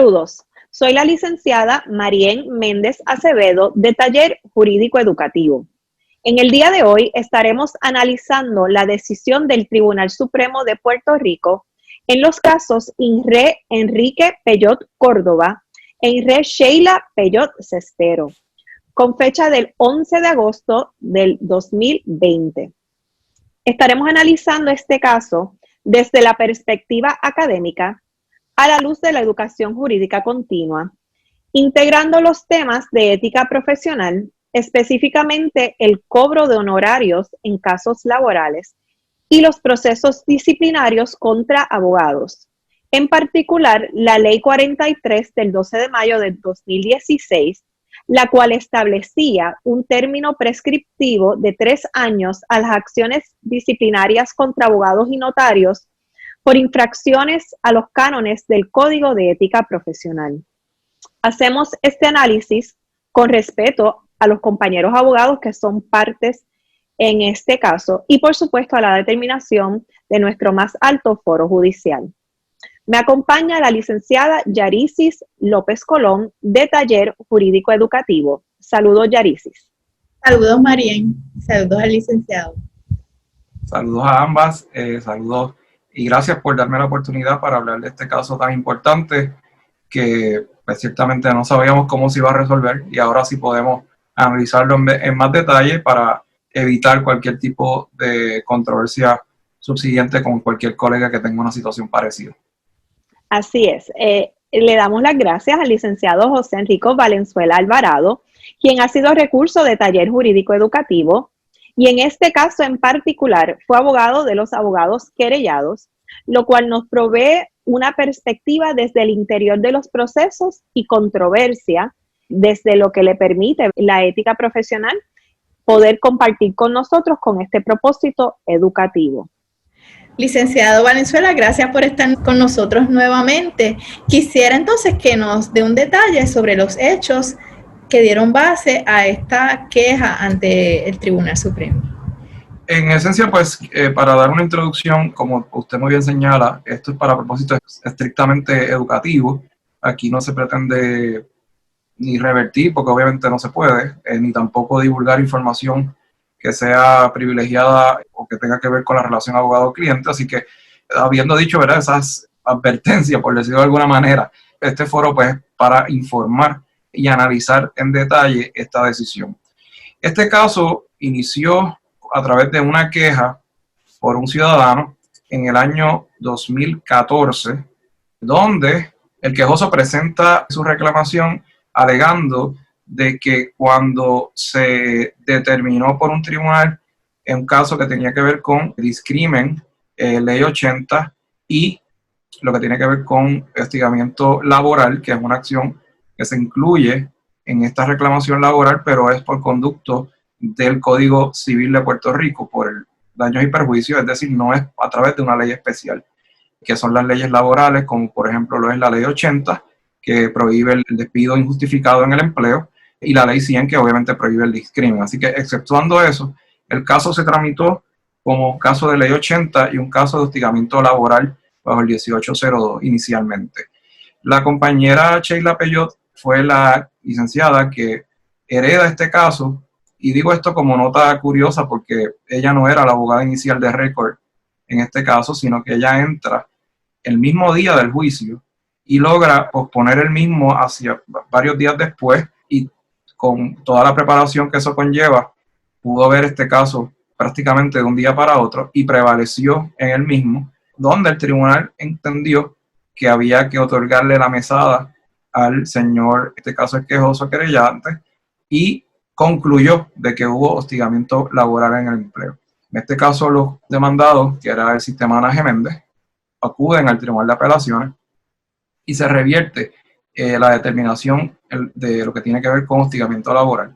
Saludos, soy la licenciada Marien Méndez Acevedo de Taller Jurídico Educativo. En el día de hoy estaremos analizando la decisión del Tribunal Supremo de Puerto Rico en los casos INRE Enrique Peyot Córdoba e INRE Sheila Peyot Cestero, con fecha del 11 de agosto del 2020. Estaremos analizando este caso desde la perspectiva académica a la luz de la educación jurídica continua, integrando los temas de ética profesional, específicamente el cobro de honorarios en casos laborales y los procesos disciplinarios contra abogados. En particular, la Ley 43 del 12 de mayo del 2016, la cual establecía un término prescriptivo de 3 años a las acciones disciplinarias contra abogados y notarios por infracciones a los cánones del Código de Ética Profesional. Hacemos este análisis con respeto a los compañeros abogados que son partes en este caso y, por supuesto, a la determinación de nuestro más alto foro judicial. Me acompaña la licenciada Yarisis López Colón de Taller Jurídico Educativo. Saludos, Yarisis. Saludos, Marien. Saludos al licenciado. Saludos a ambas. Saludos y gracias por darme la oportunidad para hablar de este caso tan importante que pues, ciertamente no sabíamos cómo se iba a resolver y ahora sí podemos analizarlo en más detalle para evitar cualquier tipo de controversia subsiguiente con cualquier colega que tenga una situación parecida. Así es. Le damos las gracias al licenciado José Enrico Valenzuela Alvarado, quien ha sido recurso de Taller Jurídico Educativo y en este caso en particular fue abogado de los abogados querellados, lo cual nos provee una perspectiva desde el interior de los procesos y controversia, desde lo que le permite la ética profesional, poder compartir con nosotros con este propósito educativo. Licenciado Valenzuela, gracias por estar con nosotros nuevamente. Quisiera entonces que nos dé un detalle sobre los hechos que dieron base a esta queja ante el Tribunal Supremo. En esencia, pues, para dar una introducción, como usted muy bien señala, esto es para propósitos estrictamente educativos. Aquí no se pretende ni revertir, porque obviamente no se puede, ni tampoco divulgar información que sea privilegiada o que tenga que ver con la relación abogado-cliente. Así que, habiendo dicho, ¿verdad?, esas advertencias, por decirlo de alguna manera, este foro, pues, para informar y analizar en detalle esta decisión. Este caso inició a través de una queja por un ciudadano en el año 2014, donde el quejoso presenta su reclamación alegando de que cuando se determinó por un tribunal en un caso que tenía que ver con discrimen, ley 80, y lo que tiene que ver con hostigamiento laboral, que es una acción que se incluye en esta reclamación laboral, pero es por conducto del Código Civil de Puerto Rico, por el daños y perjuicios, es decir, no es a través de una ley especial, que son las leyes laborales, como por ejemplo lo es la ley 80, que prohíbe el despido injustificado en el empleo, y la ley 100, que obviamente prohíbe el discrimen. Así que, exceptuando eso, el caso se tramitó como caso de ley 80 y un caso de hostigamiento laboral bajo el 1802 inicialmente. La compañera Sheila Peyot fue la licenciada que hereda este caso, y digo esto como nota curiosa porque ella no era la abogada inicial de récord en este caso, sino que ella entra el mismo día del juicio y logra posponer el mismo hacia varios días después, y con toda la preparación que eso conlleva, pudo ver este caso prácticamente de un día para otro y prevaleció en el mismo, donde el tribunal entendió que había que otorgarle la mesada al señor, en este caso el quejoso querellante, y concluyó de que hubo hostigamiento laboral en el empleo. En este caso, los demandados, que era el sistema Ana G. Méndez, acuden al Tribunal de Apelaciones y se revierte la determinación de lo que tiene que ver con hostigamiento laboral.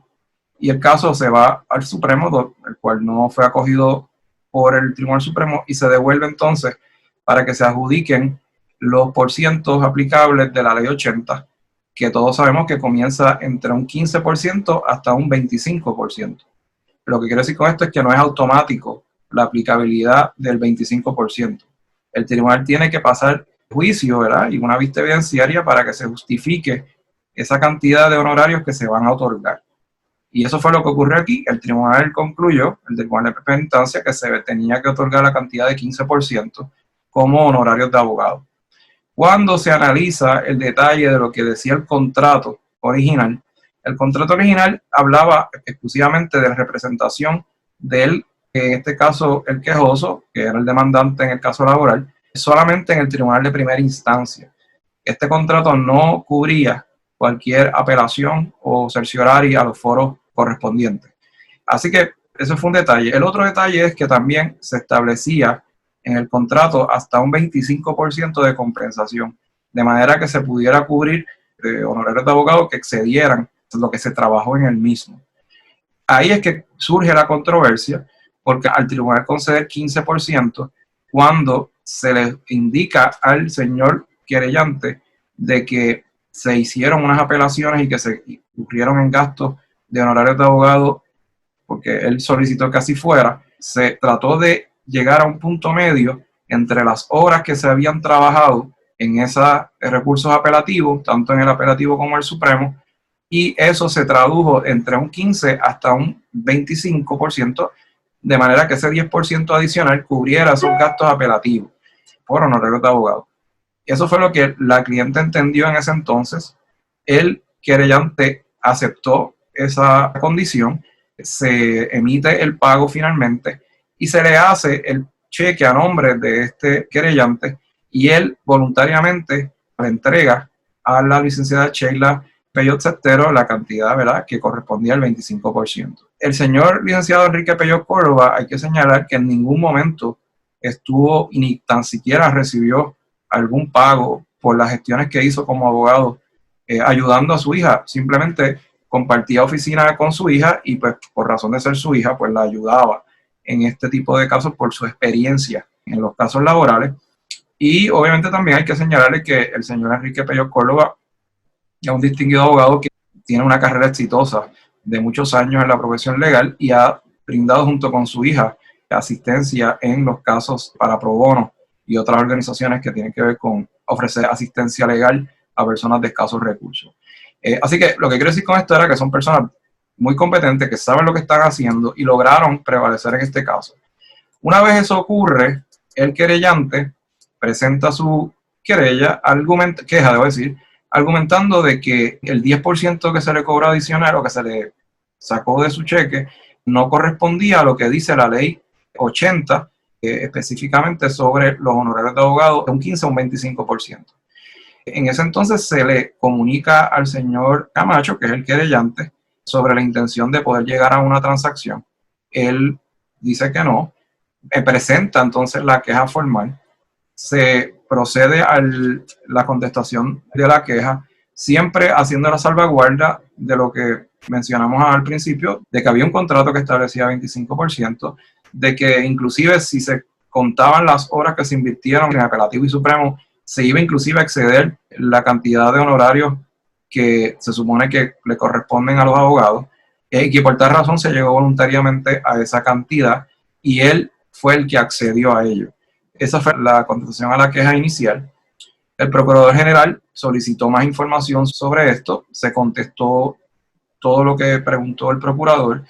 Y el caso se va al Supremo, el cual no fue acogido por el Tribunal Supremo, y se devuelve entonces para que se adjudiquen los porcientos aplicables de la ley 80, que todos sabemos que comienza entre un 15% hasta un 25%. Lo que quiero decir con esto es que no es automático la aplicabilidad del 25%. El tribunal tiene que pasar juicio, ¿verdad? Y una vista evidenciaria para que se justifique esa cantidad de honorarios que se van a otorgar. Y eso fue lo que ocurrió aquí. El tribunal concluyó, el tribunal de primera instancia, que se tenía que otorgar la cantidad de 15% como honorarios de abogado. Cuando se analiza el detalle de lo que decía el contrato original, el contrato original hablaba exclusivamente de la representación del, en este caso, el quejoso, que era el demandante en el caso laboral, solamente en el tribunal de primera instancia. Este contrato no cubría cualquier apelación o certiorari a los foros correspondientes. Así que ese fue un detalle. El otro detalle es que también se establecía en el contrato hasta un 25% de compensación, de manera que se pudiera cubrir honorarios de abogado que excedieran lo que se trabajó en el mismo. Ahí es que surge la controversia, porque al tribunal conceder 15%, cuando se le indica al señor querellante de que se hicieron unas apelaciones y que se incurrieron en gastos de honorarios de abogado, porque él solicitó que así fuera, se trató de llegar a un punto medio entre las horas que se habían trabajado en esos recursos apelativos, tanto en el apelativo como en el Supremo, y eso se tradujo entre un 15 hasta un 25%, de manera que ese 10% adicional cubriera esos gastos apelativos por honorarios de abogado. Eso fue lo que la cliente entendió en ese entonces. El querellante aceptó esa condición, se emite el pago finalmente y se le hace el cheque a nombre de este querellante y él voluntariamente le entrega a la licenciada Sheila Peyot Cestero la cantidad, ¿verdad?, que correspondía al 25%. El señor licenciado Enrique Peyot Córdoba, hay que señalar que en ningún momento estuvo y ni tan siquiera recibió algún pago por las gestiones que hizo como abogado ayudando a su hija. Simplemente compartía oficina con su hija y pues por razón de ser su hija pues la ayudaba en este tipo de casos por su experiencia en los casos laborales. Y obviamente también hay que señalarle que el señor Enrique Peyot Córdoba es un distinguido abogado que tiene una carrera exitosa de muchos años en la profesión legal y ha brindado junto con su hija asistencia en los casos para pro bono y otras organizaciones que tienen que ver con ofrecer asistencia legal a personas de escasos recursos. Así que lo que quiero decir con esto era que son personas muy competentes, que saben lo que están haciendo y lograron prevalecer en este caso. Una vez eso ocurre, el querellante presenta su queja, argumentando de que el 10% que se le cobró adicional o que se le sacó de su cheque no correspondía a lo que dice la ley 80, específicamente sobre los honorarios de abogado, de un 15 a un 25%. En ese entonces se le comunica al señor Camacho, que es el querellante, sobre la intención de poder llegar a una transacción. Él dice que no, presenta entonces la queja formal, se procede a la contestación de la queja, siempre haciendo la salvaguarda de lo que mencionamos al principio, de que había un contrato que establecía 25%, de que inclusive si se contaban las horas que se invirtieron en apelativo y supremo, se iba inclusive a exceder la cantidad de honorarios que se supone que le corresponden a los abogados, y que por tal razón se llegó voluntariamente a esa cantidad y él fue el que accedió a ello. Esa fue la contestación a la queja inicial. El procurador general solicitó más información sobre esto, se contestó todo lo que preguntó el procurador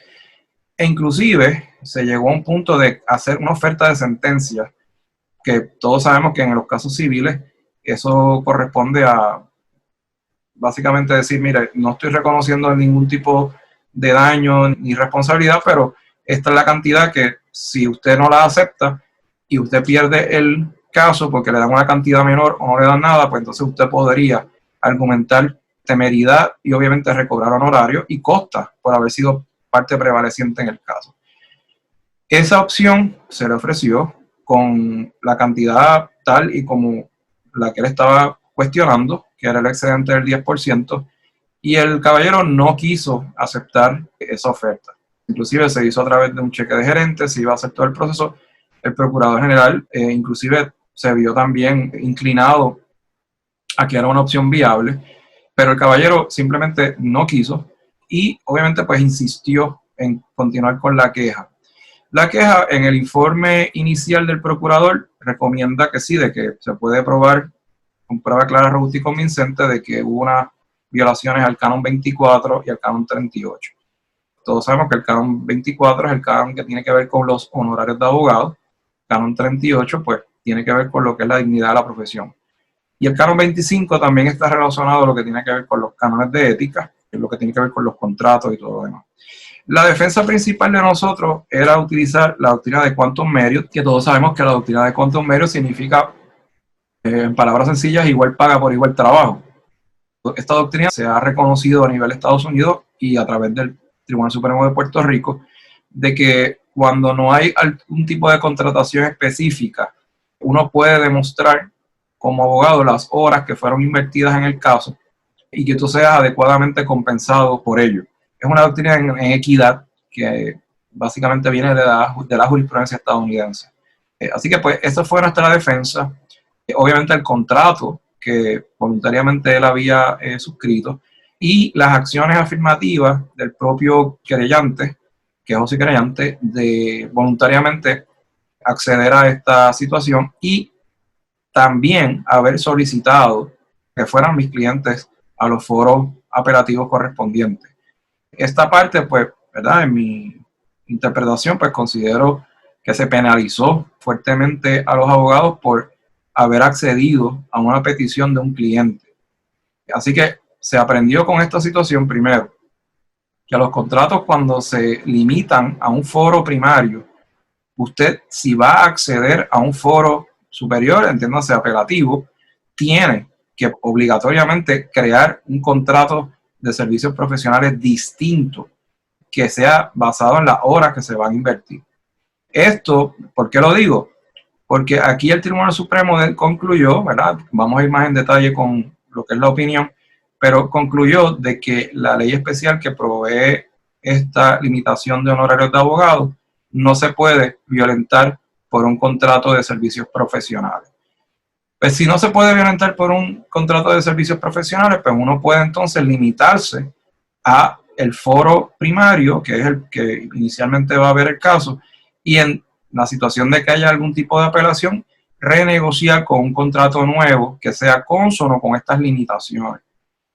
e inclusive se llegó a un punto de hacer una oferta de sentencia, que todos sabemos que en los casos civiles eso corresponde a básicamente decir, mire, no estoy reconociendo ningún tipo de daño ni responsabilidad, pero esta es la cantidad que si usted no la acepta y usted pierde el caso porque le dan una cantidad menor o no le dan nada, pues entonces usted podría argumentar temeridad y obviamente recobrar honorario y costa por haber sido parte prevaleciente en el caso. Esa opción se le ofreció con la cantidad tal y como la que él estaba cuestionando, que era el excedente del 10%, y el caballero no quiso aceptar esa oferta. Inclusive se hizo a través de un cheque de gerente, se iba a hacer todo el proceso. El procurador general inclusive se vio también inclinado a que era una opción viable, pero el caballero simplemente no quiso y obviamente pues insistió en continuar con la queja. La queja en el informe inicial del procurador recomienda que sí, de que se puede probar con prueba clara, robusta y convincente de que hubo unas violaciones al canon 24 y al canon 38. Todos sabemos que el canon 24 es el canon que tiene que ver con los honorarios de abogado. El canon 38, pues, tiene que ver con lo que es la dignidad de la profesión. Y el canon 25 también está relacionado a lo que tiene que ver con los cánones de ética, que es lo que tiene que ver con los contratos y todo lo demás. La defensa principal de nosotros era utilizar la doctrina de quantum merit, que todos sabemos que la doctrina de quantum merit significa, en palabras sencillas, igual paga por igual trabajo. Esta doctrina se ha reconocido a nivel de Estados Unidos y a través del Tribunal Supremo de Puerto Rico, de que cuando no hay algún tipo de contratación específica, uno puede demostrar como abogado las horas que fueron invertidas en el caso y que tú seas adecuadamente compensado por ello. Es una doctrina en equidad que básicamente viene de la jurisprudencia estadounidense. Así que pues esa fue nuestra defensa. Obviamente el contrato que voluntariamente él había suscrito y las acciones afirmativas del propio querellante, que es José Querellante, de voluntariamente acceder a esta situación y también haber solicitado que fueran mis clientes a los foros apelativos correspondientes. Esta parte, pues, ¿verdad? En mi interpretación, pues considero que se penalizó fuertemente a los abogados por haber accedido a una petición de un cliente. Así que se aprendió con esta situación primero, que a los contratos cuando se limitan a un foro primario, usted si va a acceder a un foro superior, entiéndase apelativo, tiene que obligatoriamente crear un contrato de servicios profesionales distinto que sea basado en las horas que se van a invertir. Esto, ¿por qué lo digo? Porque aquí el Tribunal Supremo concluyó, ¿verdad? Vamos a ir más en detalle con lo que es la opinión, pero concluyó de que la ley especial que provee esta limitación de honorarios de abogados no se puede violentar por un contrato de servicios profesionales. Pues si no se puede violentar por un contrato de servicios profesionales, pues uno puede entonces limitarse a el foro primario, que es el que inicialmente va a ver el caso, y en la situación de que haya algún tipo de apelación, renegociar con un contrato nuevo que sea cónsono con estas limitaciones,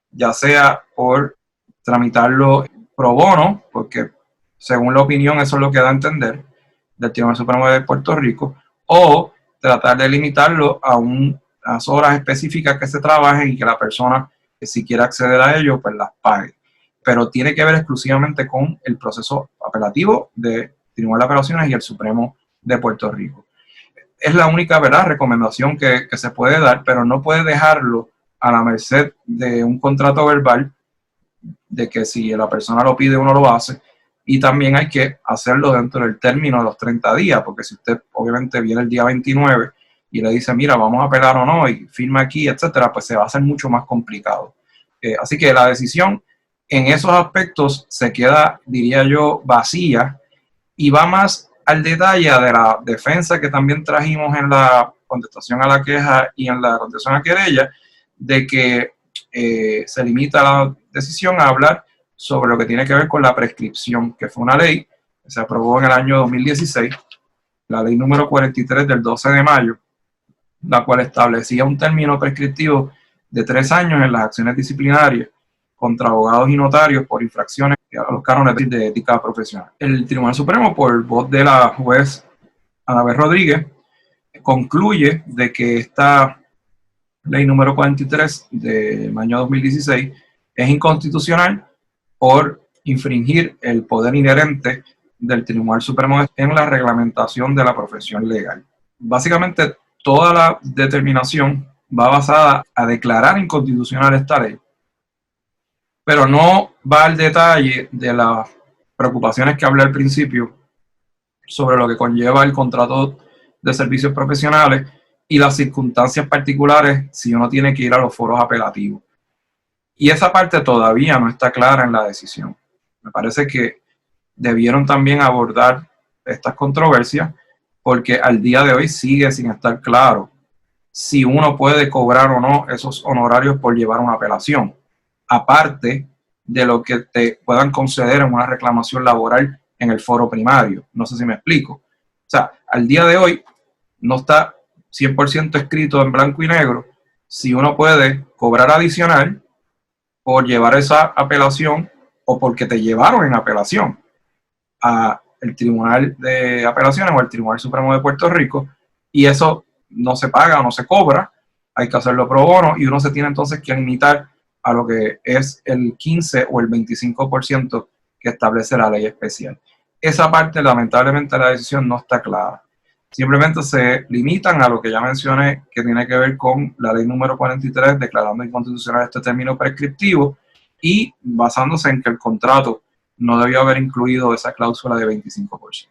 ya sea por tramitarlo pro bono, porque según la opinión eso es lo que da a entender del Tribunal Supremo de Puerto Rico, o tratar de limitarlo a unas horas específicas que se trabajen y que la persona, que si quiere acceder a ello, pues las pague. Pero tiene que ver exclusivamente con el proceso apelativo de Tribunal de Apelaciones y el Supremo de Puerto Rico. Es la única, ¿verdad?, recomendación que se puede dar, pero no puede dejarlo a la merced de un contrato verbal, de que si la persona lo pide, uno lo hace, y también hay que hacerlo dentro del término de los 30 días, porque si usted obviamente viene el día 29 y le dice, mira, vamos a apelar o no, y firma aquí, etcétera, pues se va a hacer mucho más complicado. Así que la decisión en esos aspectos se queda, diría yo, vacía, y va más al detalle de la defensa que también trajimos en la contestación a la queja y en la contestación a la querella, de que se limita la decisión a hablar sobre lo que tiene que ver con la prescripción, que fue una ley que se aprobó en el año 2016, la ley número 43 del 12 de mayo, la cual establecía un término prescriptivo de 3 años en las acciones disciplinarias contra abogados y notarios por infracciones a los cánones de ética profesional. El Tribunal Supremo, por voz de la juez Anabel Rodríguez, concluye de que esta ley número 43 del año 2016 es inconstitucional por infringir el poder inherente del Tribunal Supremo en la reglamentación de la profesión legal. Básicamente, toda la determinación va basada a declarar inconstitucional esta ley, pero no va al detalle de las preocupaciones que hablé al principio sobre lo que conlleva el contrato de servicios profesionales y las circunstancias particulares si uno tiene que ir a los foros apelativos. Y esa parte todavía no está clara en la decisión. Me parece que debieron también abordar estas controversias porque al día de hoy sigue sin estar claro si uno puede cobrar o no esos honorarios por llevar una apelación, aparte de lo que te puedan conceder en una reclamación laboral en el foro primario. No sé si me explico. O sea, al día de hoy no está 100% escrito en blanco y negro si uno puede cobrar adicional por llevar esa apelación o porque te llevaron en apelación a el Tribunal de Apelaciones o el Tribunal Supremo de Puerto Rico, y eso no se paga o no se cobra, hay que hacerlo pro bono, y uno se tiene entonces que limitar a lo que es el 15 o el 25% que establece la ley especial. Esa parte, lamentablemente, la decisión no está clara. Simplemente se limitan a lo que ya mencioné, que tiene que ver con la ley número 43, declarando inconstitucional este término prescriptivo, y basándose en que el contrato no debió haber incluido esa cláusula de 25%.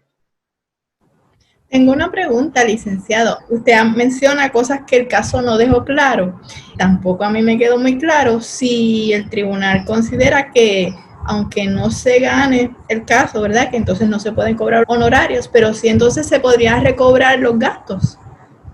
Tengo una pregunta, licenciado. Usted menciona cosas que el caso no dejó claro. Tampoco a mí me quedó muy claro si el tribunal considera que, aunque no se gane el caso, ¿verdad?, que entonces no se pueden cobrar honorarios, pero sí entonces se podrían recobrar los gastos.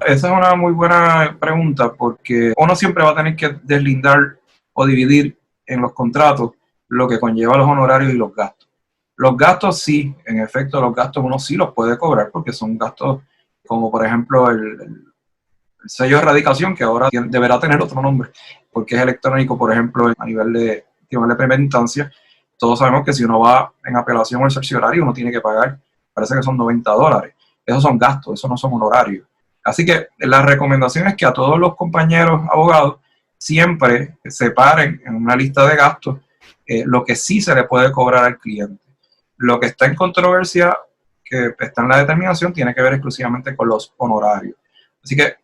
Esa es una muy buena pregunta, porque uno siempre va a tener que deslindar o dividir en los contratos lo que conlleva los honorarios y los gastos. Los gastos sí, en efecto, los gastos uno sí los puede cobrar porque son gastos como por ejemplo el sello de erradicación, que ahora deberá tener otro nombre porque es electrónico, por ejemplo, a nivel de primera instancia. Todos sabemos que si uno va en apelación o el cerciorario uno tiene que pagar, parece que son $90. Esos son gastos, esos no son honorarios. Así que la recomendación es que a todos los compañeros abogados siempre separen en una lista de gastos lo que sí se le puede cobrar al cliente. Lo que está en controversia, que está en la determinación, tiene que ver exclusivamente con los honorarios. Así que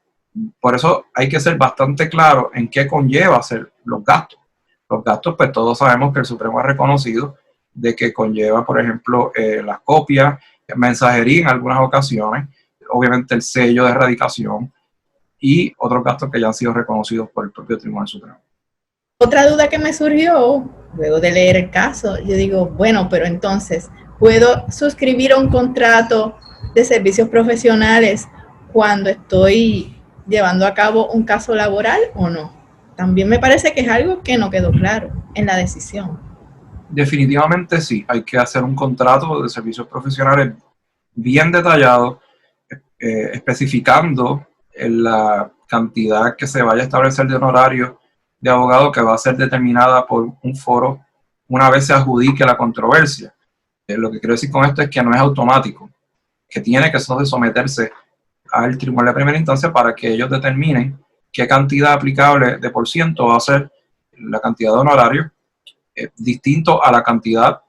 por eso hay que ser bastante claro en qué conlleva hacer los gastos. Los gastos, pues todos sabemos que el Supremo ha reconocido de que conlleva, por ejemplo, las copias, mensajería en algunas ocasiones, obviamente el sello de erradicación y otros gastos que ya han sido reconocidos por el propio Tribunal Supremo. Otra duda que me surgió luego de leer el caso, yo digo, bueno, pero entonces, ¿puedo suscribir un contrato de servicios profesionales cuando estoy llevando a cabo un caso laboral o no? También me parece que es algo que no quedó claro en la decisión. Definitivamente sí, hay que hacer un contrato de servicios profesionales bien detallado, especificando la cantidad que se vaya a establecer de honorario de abogado, que va a ser determinada por un foro una vez se adjudique la controversia. Lo que quiero decir con esto es que no es automático, que tiene que someterse al Tribunal de Primera Instancia para que ellos determinen qué cantidad aplicable de por ciento va a ser la cantidad de honorario, distinto a la cantidad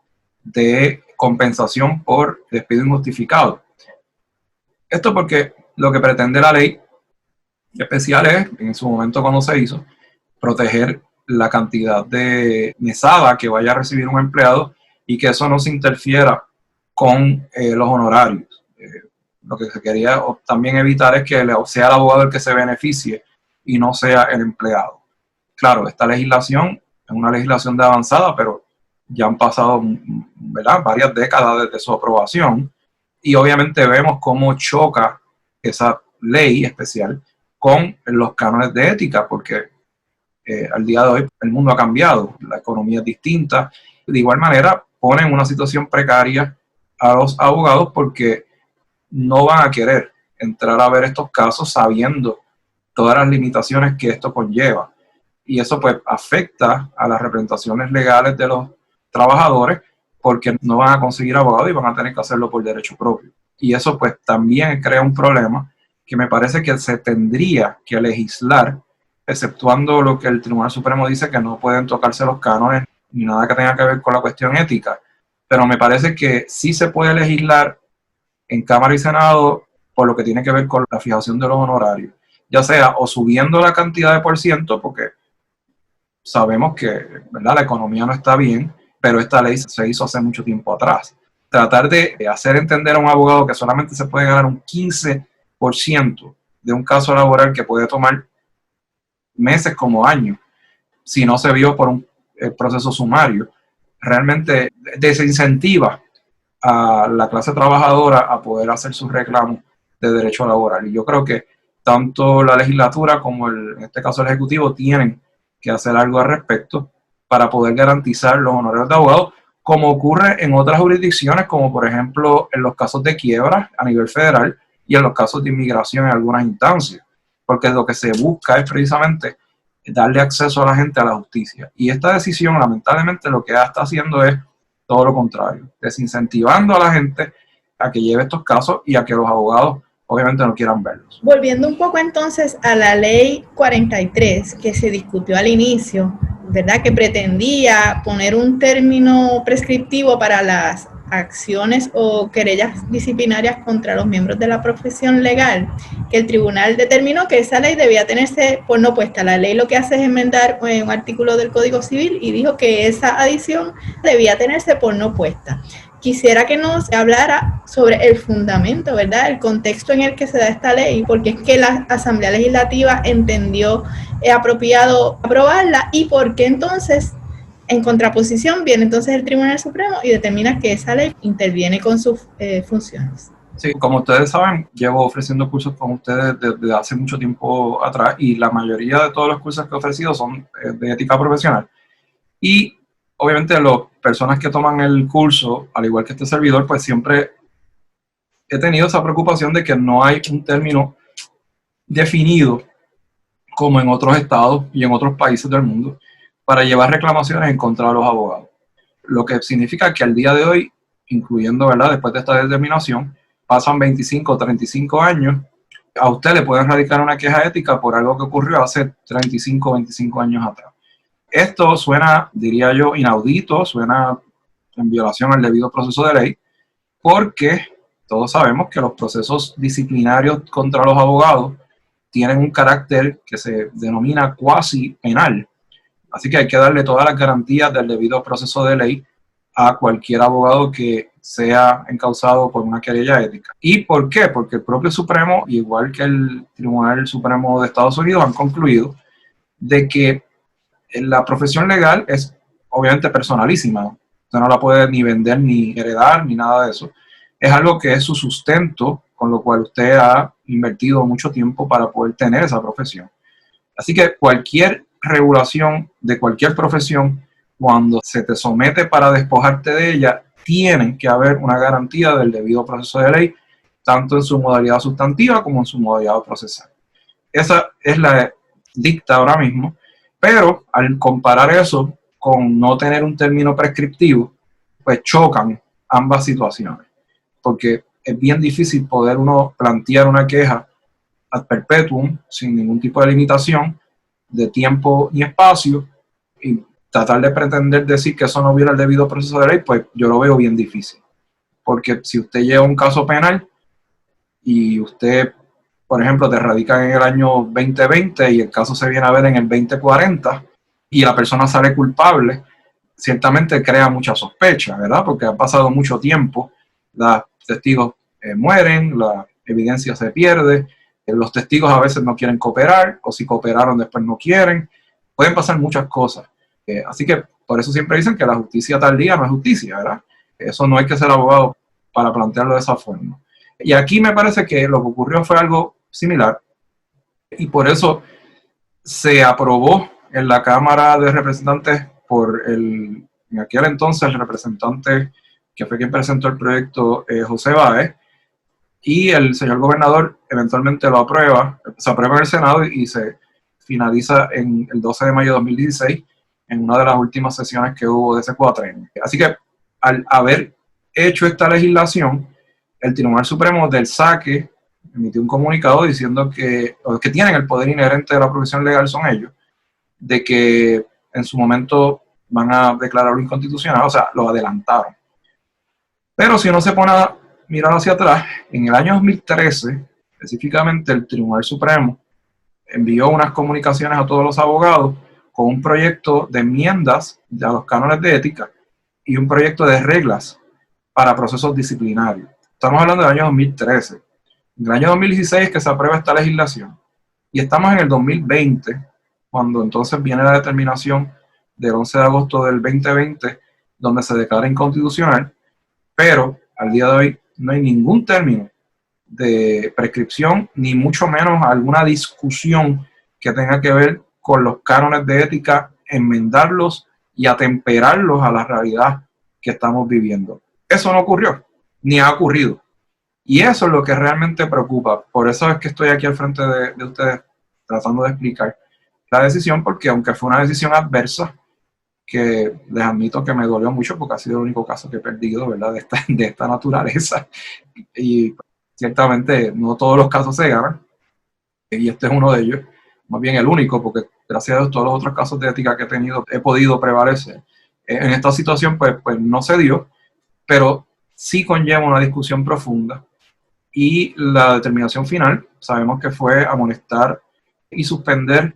de compensación por despido injustificado. Esto porque lo que pretende la ley especial es, en su momento cuando se hizo, proteger la cantidad de mesada que vaya a recibir un empleado y que eso no se interfiera con los honorarios. Lo que se quería también evitar es que sea el abogado el que se beneficie y no sea el empleado. Claro, esta legislación es una legislación de avanzada, pero ya han pasado, ¿verdad?, varias décadas desde su aprobación, y obviamente vemos cómo choca esa ley especial con los cánones de ética, porque al día de hoy el mundo ha cambiado, la economía es distinta. De igual manera, pone en una situación precaria a los abogados porque no van a querer entrar a ver estos casos sabiendo todas las limitaciones que esto conlleva. Y eso pues afecta a las representaciones legales de los trabajadores porque no van a conseguir abogados y van a tener que hacerlo por derecho propio. Y eso pues también crea un problema que me parece que se tendría que legislar, exceptuando lo que el Tribunal Supremo dice que no pueden tocarse los cánones ni nada que tenga que ver con la cuestión ética. Pero me parece que sí se puede legislar en Cámara y Senado por lo que tiene que ver con la fijación de los honorarios, ya sea o subiendo la cantidad de por ciento, porque sabemos que, ¿verdad?, la economía no está bien, pero esta ley se hizo hace mucho tiempo atrás. Tratar de hacer entender a un abogado que solamente se puede ganar un 15% de un caso laboral que puede tomar meses como años, si no se vio por un proceso sumario, realmente desincentiva a la clase trabajadora a poder hacer sus reclamos de derecho laboral. Y yo creo que tanto la legislatura como en este caso el Ejecutivo tienen que hacer algo al respecto para poder garantizar los honorarios de abogados, como ocurre en otras jurisdicciones, como por ejemplo en los casos de quiebra a nivel federal y en los casos de inmigración en algunas instancias. porque lo que se busca es precisamente darle acceso a la gente a la justicia. Y esta decisión, lamentablemente, lo que está haciendo es todo lo contrario, desincentivando a la gente a que lleve estos casos y a que los abogados obviamente no quieran verlos. Volviendo un poco entonces a la ley 43 que se discutió al inicio, ¿verdad? Que pretendía poner un término prescriptivo para las acciones o querellas disciplinarias contra los miembros de la profesión legal, que el tribunal determinó que esa ley debía tenerse por no puesta. La ley lo que hace es enmendar un artículo del Código Civil y dijo que esa adición debía tenerse por no puesta. Quisiera que nos hablara sobre el fundamento, ¿verdad? El contexto en el que se da esta ley, porque es que la Asamblea Legislativa entendió apropiado aprobarla y por qué entonces, en contraposición, viene entonces el Tribunal Supremo y determina que esa ley interviene con sus funciones. Sí, como ustedes saben, llevo ofreciendo cursos con ustedes desde hace mucho tiempo atrás y la mayoría de todos los cursos que he ofrecido son de ética profesional. Y obviamente las personas que toman el curso, al igual que este servidor, pues siempre he tenido esa preocupación de que no hay un término definido como en otros estados y en otros países del mundo para llevar reclamaciones en contra de los abogados. Lo que significa que al día de hoy, incluyendo, ¿verdad?, después de esta determinación, pasan 25 o 35 años, a usted le pueden radicar una queja ética por algo que ocurrió hace 35 o 25 años atrás. Esto suena, diría yo, inaudito, suena en violación al debido proceso de ley, porque todos sabemos que los procesos disciplinarios contra los abogados tienen un carácter que se denomina cuasi penal. Así que hay que darle todas las garantías del debido proceso de ley a cualquier abogado que sea encausado por una querella ética. ¿Y por qué? Porque el propio Supremo, igual que el Tribunal Supremo de Estados Unidos, han concluido de que la profesión legal es obviamente personalísima. Usted no la puede ni vender, ni heredar, ni nada de eso. Es algo que es su sustento, con lo cual usted ha invertido mucho tiempo para poder tener esa profesión. Así que cualquier regulación de cualquier profesión, cuando se te somete para despojarte de ella, tienen que haber una garantía del debido proceso de ley, tanto en su modalidad sustantiva como en su modalidad procesal. Esa es la dicta ahora mismo, pero al comparar eso con no tener un término prescriptivo, pues chocan ambas situaciones, porque es bien difícil poder uno plantear una queja ad perpetuum, sin ningún tipo de limitación de tiempo ni espacio, y tratar de pretender decir que eso no viola el debido proceso de ley, pues yo lo veo bien difícil. Porque si usted lleva un caso penal y usted, por ejemplo, te radican en el año 2020 y el caso se viene a ver en el 2040 y la persona sale culpable, ciertamente crea mucha sospecha, ¿verdad? Porque ha pasado mucho tiempo, los testigos mueren, la evidencia se pierde, los testigos a veces no quieren cooperar, o si cooperaron después no quieren, pueden pasar muchas cosas. Así que por eso siempre dicen que la justicia tardía no es justicia, ¿verdad? Eso no hay que ser abogado para plantearlo de esa forma. Y aquí me parece que lo que ocurrió fue algo similar, y por eso se aprobó en la Cámara de Representantes por en aquel entonces el representante que fue quien presentó el proyecto, José Báez, y el señor gobernador eventualmente lo aprueba, se aprueba en el Senado y se finaliza en el 12 de mayo de 2016 en una de las últimas sesiones que hubo de ese cuatrenio. Así que al haber hecho esta legislación, el Tribunal Supremo del saque emitió un comunicado diciendo que los que tienen el poder inherente de la profesión legal son ellos, de que en su momento van a declararlo inconstitucional, o sea, lo adelantaron. Pero si uno se pone a mirar hacia atrás, en el año 2013, específicamente el Tribunal Supremo envió unas comunicaciones a todos los abogados con un proyecto de enmiendas a los cánones de ética y un proyecto de reglas para procesos disciplinarios. Estamos hablando del año 2013. En el año 2016 es que se aprueba esta legislación. Y estamos en el 2020, cuando entonces viene la determinación del 11 de agosto del 2020, donde se declara inconstitucional, pero al día de hoy no hay ningún término de prescripción, ni mucho menos alguna discusión que tenga que ver con los cánones de ética, enmendarlos y atemperarlos a la realidad que estamos viviendo. Eso no ocurrió, ni ha ocurrido. Y eso es lo que realmente preocupa. Por eso es que estoy aquí al frente de ustedes tratando de explicar la decisión, porque aunque fue una decisión adversa, que les admito que me dolió mucho porque ha sido el único caso que he perdido, ¿verdad?, de esta naturaleza. Y ciertamente no todos los casos se ganan, y este es uno de ellos, más bien el único, porque gracias a Dios todos los otros casos de ética que he tenido he podido prevalecer. En esta situación pues no se dio, pero sí conlleva una discusión profunda, y la determinación final sabemos que fue amonestar y suspender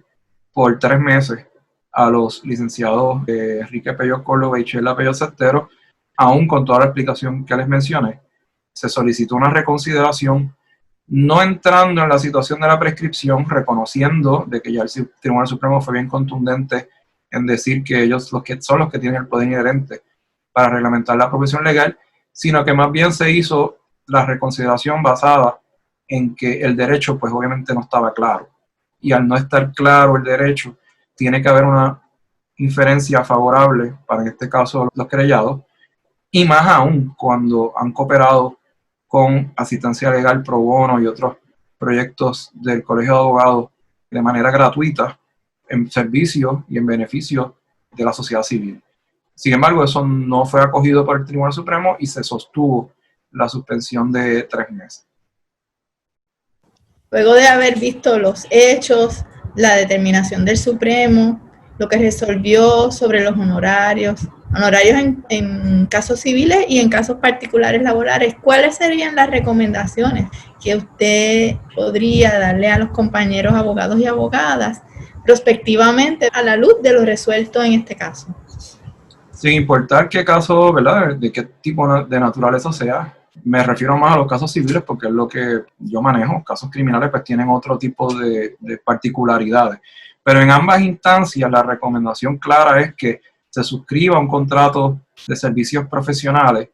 por 3 meses a los licenciados Enrique Pello Córdoba y Sheila Pello Cestero, aún con toda la explicación que les mencioné. Se solicitó una reconsideración, no entrando en la situación de la prescripción, reconociendo de que ya el Tribunal Supremo fue bien contundente en decir que ellos son los que tienen el poder inherente para reglamentar la profesión legal, sino que más bien se hizo la reconsideración basada en que el derecho pues obviamente no estaba claro, y al no estar claro el derecho tiene que haber una inferencia favorable para en este caso los querellados, y más aún cuando han cooperado con asistencia legal pro bono y otros proyectos del Colegio de Abogados de manera gratuita en servicio y en beneficio de la sociedad civil. Sin embargo, eso no fue acogido por el Tribunal Supremo y se sostuvo la suspensión de 3 meses. Luego de haber visto los hechos, la determinación del Supremo, lo que resolvió sobre los honorarios en casos civiles y en casos particulares laborales, ¿cuáles serían las recomendaciones que usted podría darle a los compañeros abogados y abogadas prospectivamente a la luz de lo resuelto en este caso? Sin importar qué caso, ¿verdad?, de qué tipo de naturaleza sea, me refiero más a los casos civiles porque es lo que yo manejo. Casos criminales pues tienen otro tipo de particularidades. Pero en ambas instancias la recomendación clara es que se suscriba un contrato de servicios profesionales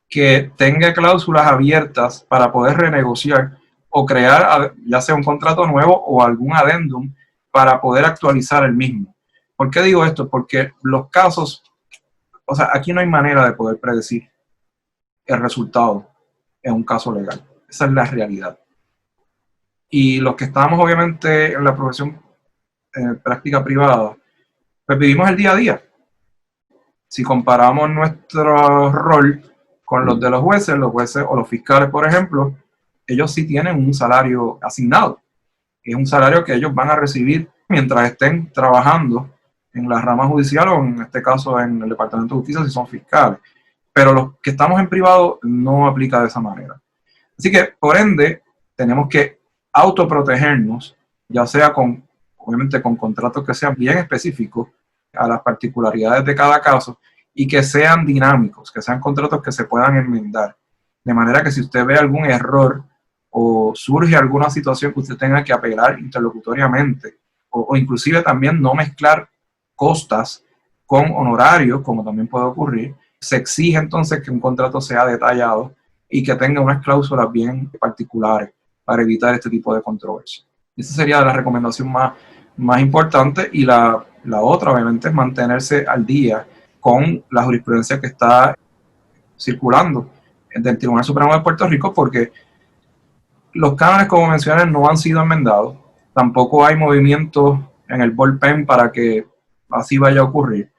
que tenga cláusulas abiertas para poder renegociar o crear ya sea un contrato nuevo o algún adendum para poder actualizar el mismo. ¿Por qué digo esto? Porque los casos, o sea, aquí no hay manera de poder predecir el resultado en un caso legal. Esa es la realidad. Y los que estamos obviamente en la profesión práctica privada, pues vivimos el día a día. Si comparamos nuestro rol con los de los jueces o los fiscales, por ejemplo, ellos sí tienen un salario asignado. Es un salario que ellos van a recibir mientras estén trabajando en la rama judicial o en este caso en el Departamento de Justicia si son fiscales. Pero los que estamos en privado no aplica de esa manera. Así que, por ende, tenemos que autoprotegernos, ya sea obviamente con contratos que sean bien específicos a las particularidades de cada caso y que sean dinámicos, que sean contratos que se puedan enmendar. De manera que si usted ve algún error o surge alguna situación que usted tenga que apelar interlocutoriamente o inclusive también no mezclar costas con honorarios, como también puede ocurrir, se exige entonces que un contrato sea detallado y que tenga unas cláusulas bien particulares para evitar este tipo de controversia. Esa sería la recomendación más importante, y la otra obviamente es mantenerse al día con la jurisprudencia que está circulando del Tribunal Supremo de Puerto Rico, porque los cánones, como mencioné, no han sido enmendados, tampoco hay movimiento en el bullpen para que así vaya a ocurrir.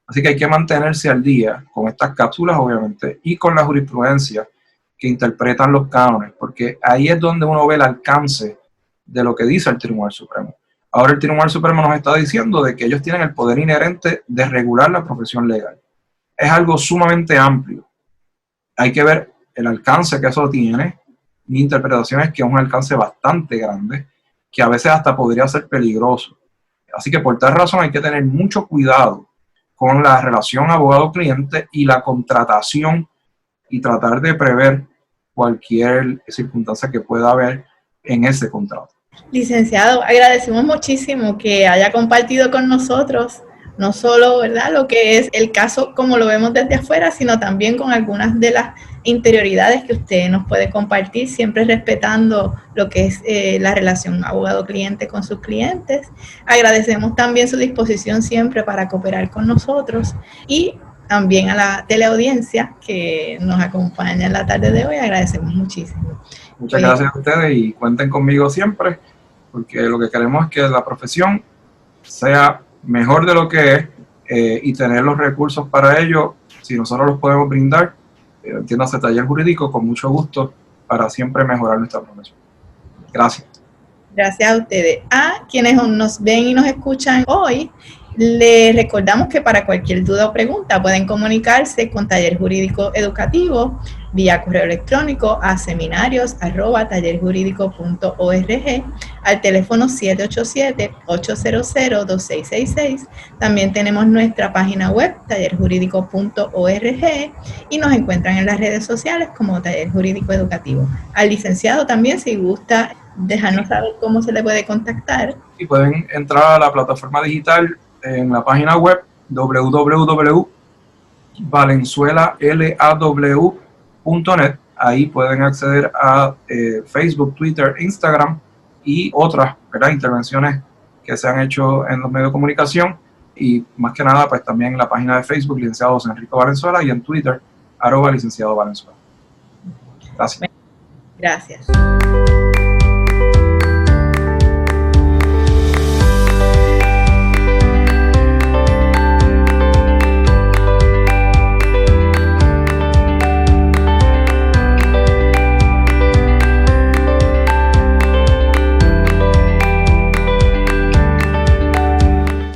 Así que hay que mantenerse al día con estas cápsulas, obviamente, y con la jurisprudencia que interpretan los cánones, porque ahí es donde uno ve el alcance de lo que dice el Tribunal Supremo. Ahora el Tribunal Supremo nos está diciendo de que ellos tienen el poder inherente de regular la profesión legal. Es algo sumamente amplio. Hay que ver el alcance que eso tiene. Mi interpretación es que es un alcance bastante grande, que a veces hasta podría ser peligroso. Así que por tal razón hay que tener mucho cuidado con la relación abogado-cliente y la contratación y tratar de prever cualquier circunstancia que pueda haber en ese contrato. Licenciado, agradecemos muchísimo que haya compartido con nosotros no solo, ¿verdad?, lo que es el caso como lo vemos desde afuera, sino también con algunas de las interioridades que usted nos puede compartir, siempre respetando lo que es la relación abogado-cliente con sus clientes. Agradecemos también su disposición siempre para cooperar con nosotros, y también a la teleaudiencia que nos acompaña en la tarde de hoy. Agradecemos muchísimo. Muchas gracias a ustedes y cuenten conmigo siempre. porque lo que queremos es que la profesión sea mejor de lo que es y tener los recursos para ello. Si nosotros los podemos brindar, entiéndase taller jurídico, con mucho gusto, para siempre mejorar nuestra profesión. Gracias. Gracias a ustedes. A quienes nos ven y nos escuchan hoy, les recordamos que para cualquier duda o pregunta pueden comunicarse con Taller Jurídico Educativo vía correo electrónico a seminarios@tallerjuridico.org, al teléfono 787-800-2666. También tenemos nuestra página web, tallerjuridico.org, y nos encuentran en las redes sociales como Taller Jurídico Educativo. Al licenciado también, si gusta dejarnos saber cómo se le puede contactar. Y pueden entrar a la plataforma digital en la página web www.valenzuelalaw.net. Ahí pueden acceder a Facebook, Twitter, Instagram y otras, ¿verdad?, intervenciones que se han hecho en los medios de comunicación, y más que nada pues también en la página de Facebook licenciado José Enrique Valenzuela, y en Twitter @licenciado Valenzuela. Gracias. Gracias.